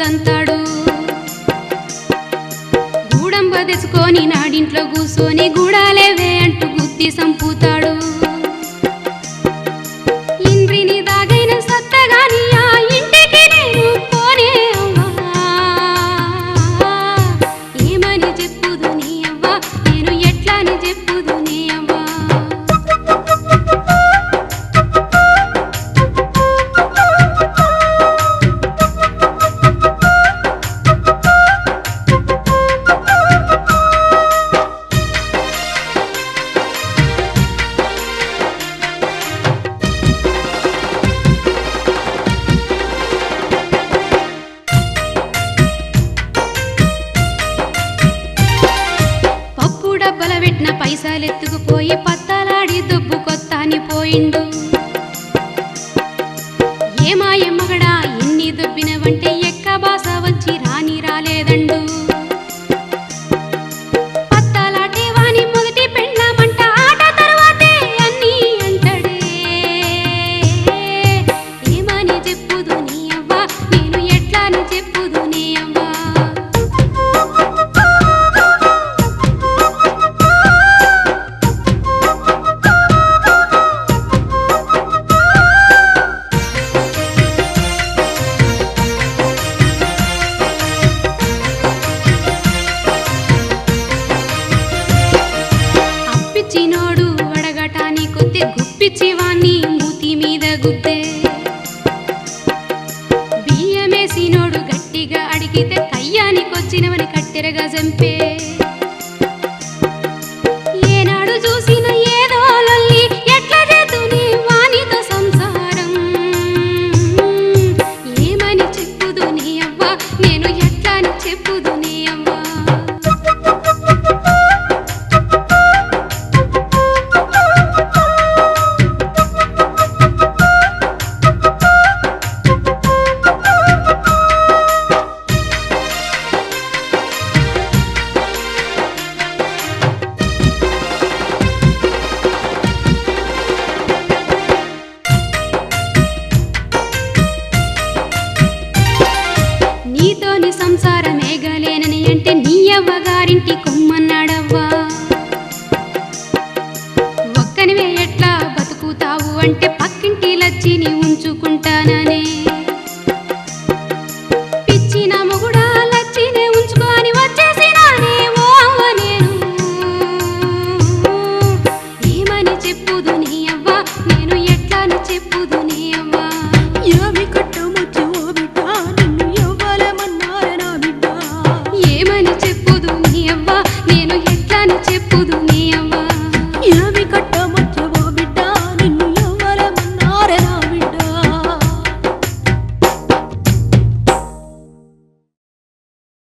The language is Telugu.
దంతాడు గూడంబ తెచ్చుకొని నాడింట్లో కూసోని గూడాలేవే అంటూ గుద్ది సంపుతాడు. ఇంద్రిని దాగైన సత్తగాని ఆ ఇంటికి నేను పోనే అవ్వా, ఏమని చెప్పుదు నీ అవ్వ, నేను ఎట్లని చెప్పుదు నీ అవ్వ. పెట్టిన పైసలెత్తుకుపోయి పత్తలాడి దొబ్బు కొత్తాని పోయిండు. ఏమాయమ్మగడా ఎన్ని దొబ్బినవంటే ఎక్క బాస వచ్చి రాని రాలేదండు. పత్తలాటే వాని మొదటి పెండ్లామంట ఆట తర్వాతే అన్నీ అంటడే, ఏమని చెప్పుదు నీ అవ్వ, నేను ఎట్లాని చెప్పుదు నీ అవ్వ. చినోడు అడగటాని కొద్ది గుప్పిచ్చి వాణ్ణి మూతి మీద గుద్దే, బియ్యమేసినోడు గట్టిగా అడిగితే కయ్యానికొచ్చినవని కట్టెరగా చంపే. ఏనాడు చూసిన ఏదో లొల్లి ఎట్లా చేతుని వానితో సంసారం, ఏమని చెప్పుదు నీ అవ్వ, నేను ఎట్లాని చెప్పుదు నీ అవ్వ. నీతోని సంసారమేగలేనని అంటే నీ అవ్వగారింటి కొమ్మన్నాడవ్వా. ఒక్కనివే ఎట్లా బతుకుతావు అంటే పక్కింటి లచ్చిని ఉంచుకుంటాననే.